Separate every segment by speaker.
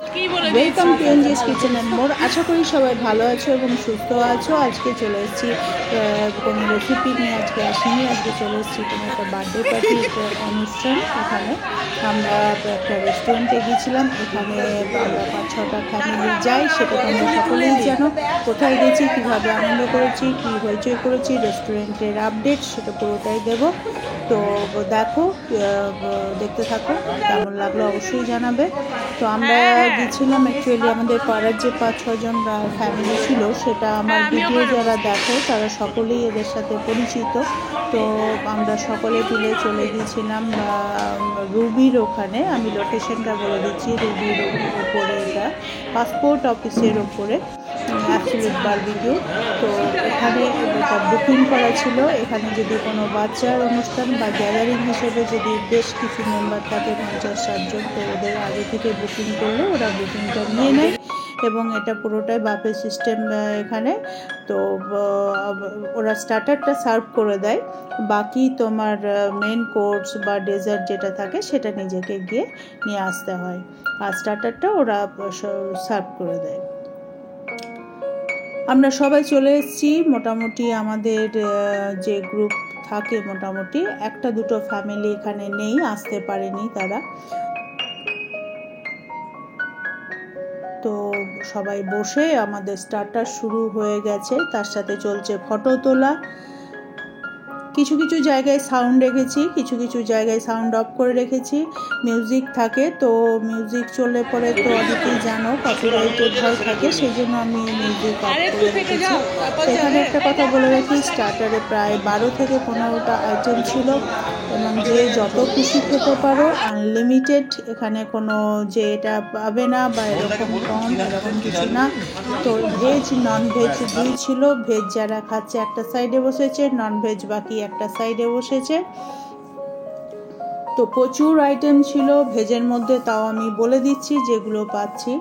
Speaker 1: Welcome to NGS kitchen and more. আশা করি সবাই ভালো আছো এবং সুস্থ আছো। আজকে চলে এসেছি কোনো রেসিপি নিয়ে, আজকে আসিনি। আজকে চলে এসেছি কোনো একটা বার্থডে পার্টির অনুষ্ঠান। এখানে আমরা একটা রেস্টুরেন্টে গিয়েছিলাম। এখানে আমরা 5-6টা ফ্যামিলি যাই, সেটা তোমরা সকলেই জানো। কোথায় গেছি, কীভাবে আনন্দ করেছি, কী হইচই করেছি, রেস্টুরেন্টের আপডেট সেটা পুরোটাই দেবো। তো দেখো, দেখতে থাকো, কেমন লাগলো অবশ্যই জানাবে। তো আমরা গেছিলাম অ্যাকচুয়ালি আমাদের পাড়ার যে 5-6 জন ফ্যামিলি ছিল, সেটা আমার ভিডিও যারা দেখো তারা সকলেই এদের সাথে পরিচিত। তো আমরা সকলে মিলে চলে গিয়েছিলাম রুবির ওখানে। আমি লোকেশনটা বলে দিচ্ছি, রুবির ওপরে, এটা পাসপোর্ট অফিসের ওপরে অ্যাবসলিউট বারবিকিউ। তো এখানে বুকিং করা ছিল। এখানে যদি কোনো বাচ্চার অনুষ্ঠান বা গ্যাদারিং হিসেবে যদি বেশ কিছু মেম্বার থাকে, 50-60 জন, তো ওদের আগে থেকে বুকিং করলে ওরা বুকিংটা নিয়ে নেয় এবং এটা পুরোটাই বাফে সিস্টেম এখানে। তো ওরা স্টার্টারটা সার্ভ করে দেয়, বাকি তোমার মেন কোর্স বা ডেজার্ট যেটা থাকে সেটা নিজেকে গিয়ে নিয়ে আসতে হয়, আর স্টার্টারটা ওরা সার্ভ করে দেয়। আমরা সবাই চলে এসেছি। মোটামুটি আমাদের যে গ্রুপ থাকে, মোটামুটি 1-2 ফ্যামিলি এখানে নেই, আসতে পারেনি তারা। তো সবাই বসে আমাদের স্টার্টার শুরু হয়ে গেছে, তার সাথে চলছে ফটো তোলা। কিছু কিছু জায়গায় সাউন্ড রেখেছি, কিছু কিছু জায়গায় সাউন্ড অফ করে রেখেছি। মিউজিক থাকে, তো মিউজিক চললে পরে তো অনেকেই জানো কপিরাইটের ভয় থাকে, সেই জন্য আমি মিউজিক অফ করে রেখেছি। এখানে একটা কথা বলে রাখি, স্টার্টারে প্রায় 12 থেকে 15টা আইটেম ছিল এবং যে যত খুশি খেতে পারো, আনলিমিটেড। এখানে কোনো যে এটা পাবে না বা এরকম কম, এরকম কিছু না। তো ভেজ নন ভেজ দুই ছিল। ভেজ যারা খাচ্ছে একটা সাইডে বসেছে, নন ভেজ বাকি একটা সাইডে বসেছে। তো প্রচুর আইটেম ছিল ভেজের মধ্যে, তাও আমি বলে দিচ্ছি যেগুলো পাচ্ছি।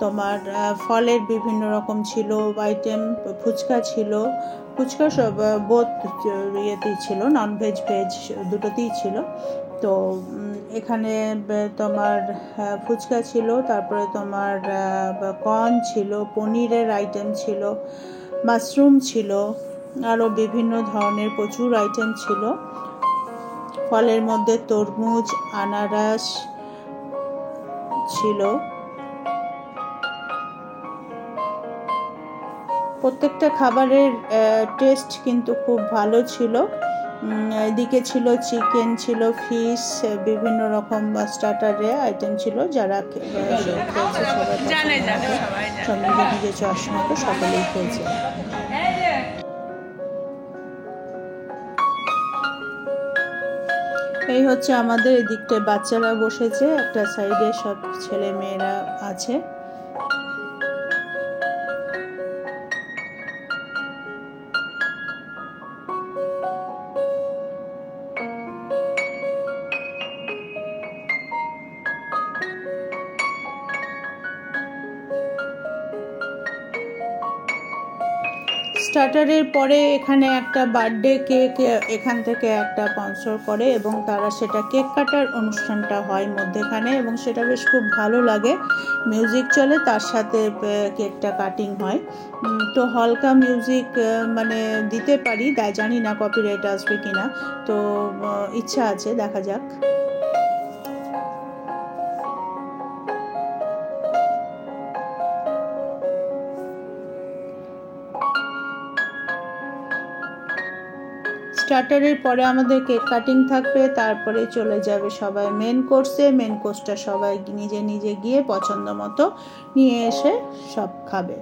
Speaker 1: তোমার ফলের বিভিন্ন রকম ছিল আইটেম, ফুচকা ছিল, ফুচকা সব বোথ ইয়েতেই ছিল, নন ভেজ ভেজ দুটোতেই ছিল। তো এখানে তোমার ফুচকা ছিল, তারপরে তোমার কর্ন ছিল, পনিরের আইটেম ছিল, মাশরুম ছিল, আরও বিভিন্ন ধরনের প্রচুর আইটেম ছিল। ফলের মধ্যে তরমুজ, আনারস ছিল। প্রত্যেকটা খাবারের টেস্ট কিন্তু খুব ভালো ছিল। এদিকে ছিল চিকেন, ছিল ফিশ, বিভিন্ন রকম স্টার্টারে আইটেম ছিল। যারা খেয়েছে সবাই নিজে নিজে চশমা তো সকলেই খেয়েছে। এই হচ্ছে আমাদের এদিকটায় বাচ্চারা বসেছে, একটা সাইডে সব ছেলে মেয়েরা আছে। স্টার্টারের পরে এখানে একটা বার্থডে কেক এখান থেকে একটা স্পন্সর করে এবং তারা সেটা কেক কাটার অনুষ্ঠানটা হয় মধ্যেখানে, এবং সেটা বেশ খুব ভালো লাগে। মিউজিক চলে, তার সাথে কেকটা কাটিং হয়। তো হালকা মিউজিক মানে দিতে পারি, জানি না কপিরাইট আসবে কিনা, তো ইচ্ছা আছে, দেখা যাক। স্টার্টারের পরে আমাদের কেক কাটিং থাকবে, তারপরে চলে যাবে সবাই মেন কোর্সে। মেন কোর্সটা সবাই নিজে নিজে গিয়ে পছন্দ মতো নিয়ে এসে সব খাবে।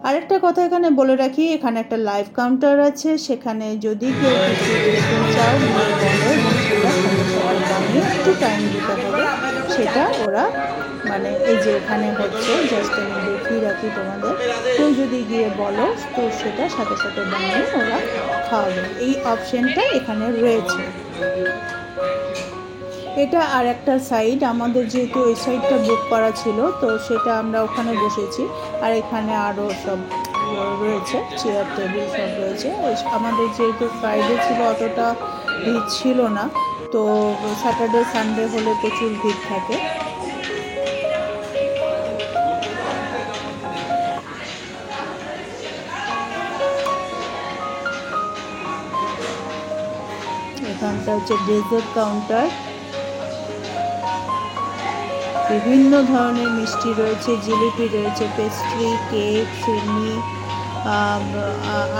Speaker 1: আরেকটা কথা এখানে বলে রাখি, এখানে একটা লাইভ কাউন্টার আছে, সেখানে যদি কেউ কিছু দেখতে চাও বলো, এবং সেটা বানিয়ে একটু টাইম দিতে হবে, সেটা ওরা মানে এই যে এখানে হচ্ছে, জাস্ট আমি দেখিয়ে রাখি তোমাদের। কেউ যদি গিয়ে বলো তো সেটা সাথে সাথে বানিয়ে ওরা খাওয়াবে, এই অপশনটা এখানে রয়েছে। এটা আর একটা সাইড, আমাদের যেহেতু এই সাইডটা বুক করা ছিল, তো সেটা আমরা ওখানে বসেছি। আর এখানে আরও সব রয়েছে, চেয়ার টেবিল সব রয়েছে। আমাদের যেহেতু ফ্রাইডে ছিল অতটা ভিড় ছিল না, তো স্যাটারডে সানডে হলে প্রচুর ভিড় থাকে। এটা হচ্ছে ডেজার্ট কাউন্টার। বিভিন্ন ধরনের মিষ্টি রয়েছে, জিলিপি রয়েছে, পেস্ট্রি, কেক, ফিরনি,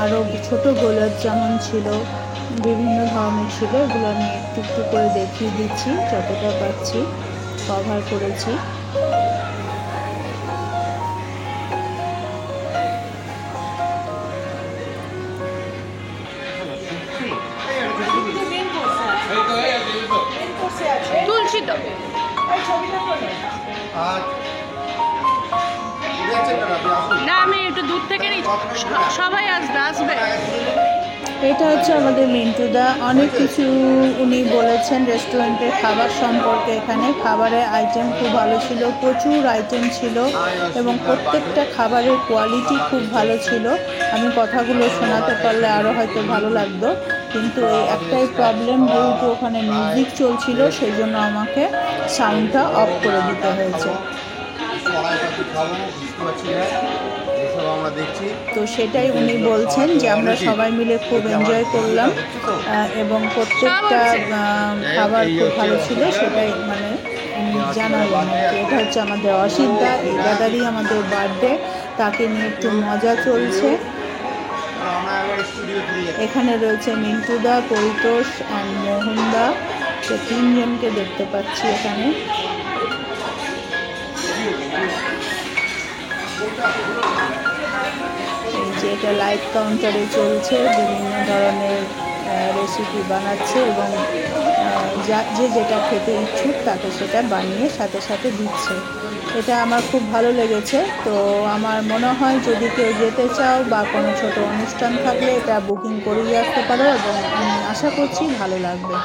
Speaker 1: আরও ছোট গোলাপ জামুন ছিল, বিভিন্ন ধরনের ছিল। এগুলো আমি একটু একটু করে দেখিয়ে দিচ্ছি, যতটা পাচ্ছি কভার করেছি।
Speaker 2: তুলছি তো না, আমি একটু দূর থেকে সবাই আসবে।
Speaker 1: এটা হচ্ছে আমাদের মিন্টুদা। অনেক কিছু উনি বলেছেন রেস্টুরেন্টের খাবার সম্পর্কে। এখানে খাবারের আইটেম খুব ভালো ছিল, প্রচুর আইটেম ছিল এবং প্রত্যেকটা খাবারের কোয়ালিটি খুব ভালো ছিল। আমি কথাগুলো শোনাতে পারলে আরও হয়তো ভালো লাগতো, কিন্তু এই একটাই প্রবলেম, যেহেতু ওখানে মিউজিক চলছিল সেই জন্য আমাকে সাউন্ডটা অফ করে দিতে হয়েছে। তো সেটাই উনি বলছেন যে আমরা সবাই মিলে খুব এনজয় করলাম এবং প্রত্যেকটা খাবার খুব ভালো ছিল, সেটাই মানে জানালাম। এটা হচ্ছে আমাদের অসিতদা, এই দাদারই আমাদের বার্থডে, তাকে নিয়ে একটু মজা চলছে। এখানে রয়েছে মিন্টুদা, পরিতোষ অ্যান্ড মোহনদা, তো তিনজনকে দেখতে পাচ্ছি এখানে। এই যে এটা লাইভ কাউন্টারে চলছে, বিভিন্ন ধরনের রেসিপি বানাচ্ছে এবং যে যেটা খেতে ইচ্ছুক তাকে সেটা বানিয়ে সাথে সাথে দিচ্ছে। এটা আমার খুব ভালো লেগেছে। তো আমার মনে হয় যদি কেউ যেতে চাও বা কোনো ছোট অনুষ্ঠান থাকলে এটা বুকিং করেই আসতে পারো এবং আমি আশা করছি ভালো লাগবে।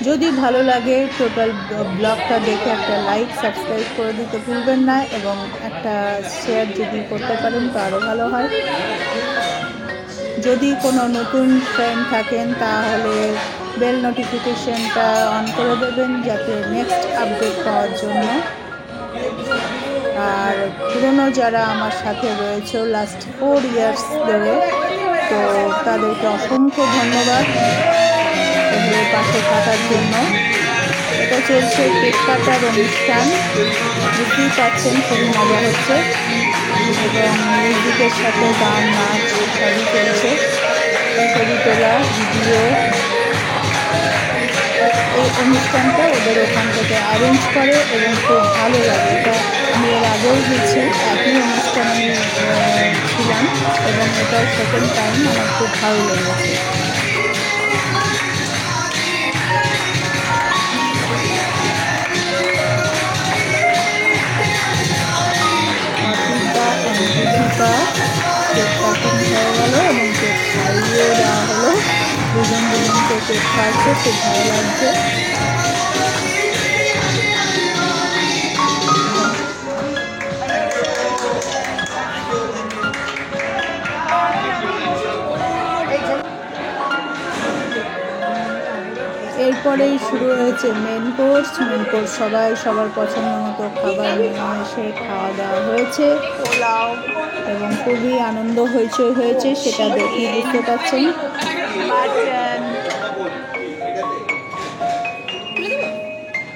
Speaker 1: যদি ভালো লাগে টোটাল ব্লগটা দেখে একটা লাইক, সাবস্ক্রাইব করে দিতে ভুলবেন না এবং একটা শেয়ার যদি করতে পারেন তো আরও ভালো হয়। যদি কোনো নতুন ফ্রেন্ড থাকেন তাহলে বেল নোটিফিকেশনটা অন করে দেবেন যাতে নেক্সট আপডেট পাওয়ার জন্য। আর পুরনো যারা আমার সাথে রয়েছে লাস্ট 4 ইয়ার্স ধরে, তো তাদেরকে অসংখ্য ধন্যবাদ এগুলোর পাশে থাকার জন্য। এটা চলছে কেক কাটার অনুষ্ঠান, বুঝতেই পারছেন খুবই মজা হচ্ছে এবং মিউজিকের সাথে গান, নাচ সবই চলছে, ছবি তোলা, ভিডিও। এই অনুষ্ঠানটা ওদের ওখান থেকে অ্যারেঞ্জ করে এবং খুব ভালো লাগে। এটা আমি এর আগেও গেছি, একই অনুষ্ঠানে আমি ছিলাম এবং এটা সেকেন্ড টাইম, আমার খুব ভালো লেগেছে। কেক কাটিং হয়ে গেল এবং কেক খাইয়ে দেওয়া হলো, দুজনকে কেক খাওয়াচ্ছে, খুব ভালো লাগছে। এরপরেই শুরু হয়েছে মেন কোর্স। সবাই সবার পছন্দ মতো খাবার নিয়ে এসে খাওয়া দাওয়া হয়েছে এবং খুবই আনন্দ হয়েছে, সেটা দেখে বুঝতে পারছেন।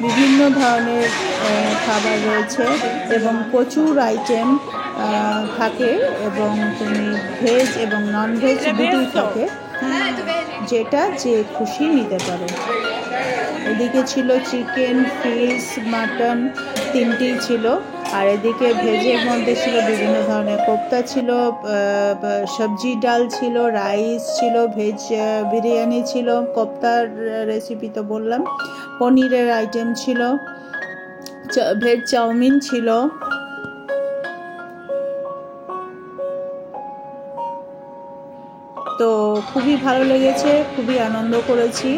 Speaker 1: বিভিন্ন ধরনের খাবার রয়েছে এবং প্রচুর আইটেম থাকে এবং তুমি ভেজ এবং নন ভেজ দুটোই থাকে, যেটা যে খুশি নিতে পারে। এদিকে ছিল চিকেন, ফিশ, মাটন, তিনটেই ছিল। আর এদিকে ভেজের মধ্যে ছিল বিভিন্ন ধরনের কোপ্তা ছিল, সবজি ডাল ছিল, রাইস ছিল, ভেজ বিরিয়ানি ছিল, কোপ্তার রেসিপি তো বললাম, পনিরের আইটেম ছিল, ভেজ চাউমিন ছিল। তো খুবই ভালো লেগেছে, খুবই আনন্দ করেছি।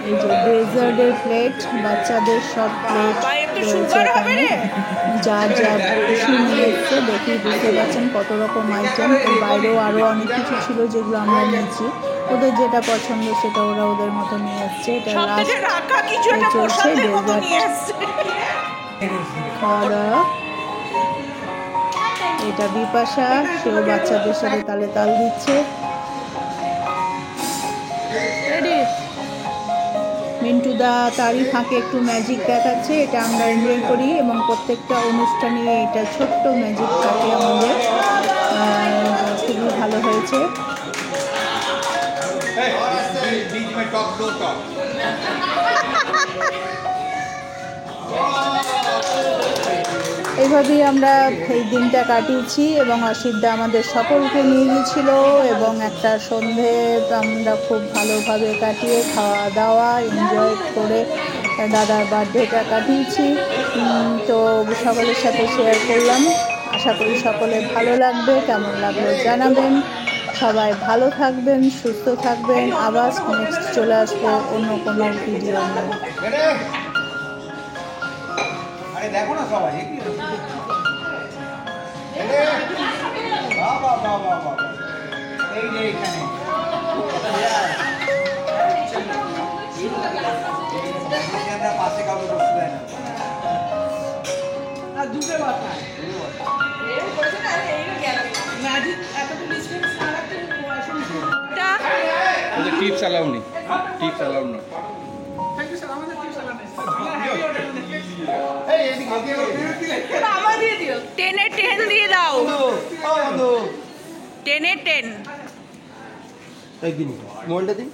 Speaker 1: এই যে ডেজার্টের প্লেট, বাচ্চাদের সব প্লেট রয়েছে এখানে, যা খুশি নিয়ে এসছে, দেখেই বুঝতে পারছেন কত রকম আইটেম। এর বাইরেও আরও অনেক কিছু ছিল যেগুলো আমরা নিয়েছি। ওদের যেটা পছন্দ সেটা ওরা ওদের মতো নিয়ে আসছে। এটা
Speaker 2: সব থেকে রাখা কিছু একটা
Speaker 1: চলছে
Speaker 2: প্রসাদের মতো
Speaker 1: ডেজার্ট
Speaker 2: নিয়ে এসছে।
Speaker 1: খাওয়া দাওয়া। এটা বিপাশা, সেও বাচ্চাদের সাথে তালে তাল দিচ্ছে।
Speaker 2: রেডি?
Speaker 1: মিন্টু দা তারই ফাঁকে একটু ম্যাজিক দেখাচ্ছে, এটা আমরা এনজয় করি এবং প্রত্যেকটা অনুষ্ঠানে এটা ছোট্ট ম্যাজিক থাকে আমাদের। খুবই ভালো হয়েছে। এইভাবেই আমরা এই দিনটা কাটিয়েছি এবং অসিতদা আমাদের সকলকে নিয়ে গিয়েছিল এবং একটা সন্ধে আমরা খুব ভালোভাবে কাটিয়ে খাওয়া দাওয়া এনজয় করে দাদার বার্থডেটা কাটিয়েছি। তো সকলের সাথে শেয়ার করলাম। আশা করি সকলে ভালো লাগবে। কেমন লাগলো জানাবেন। সবাই ভালো থাকবেন, সুস্থ থাকবেন। আবার নেক্সট চলে আসবো অন্য কোনো ভিডিও নিয়ে।
Speaker 3: দেখো না সবাই এই যে এখানে পাশে কাউকে বসতে দেয় না দুটো কথা
Speaker 4: টিপস অ্যালাউ নেই, টিপস অ্যালাউ না।
Speaker 2: টেনে 10 দিয়ে দাও। 10-এ 10।
Speaker 3: একদিন মোবাইলটা দিন।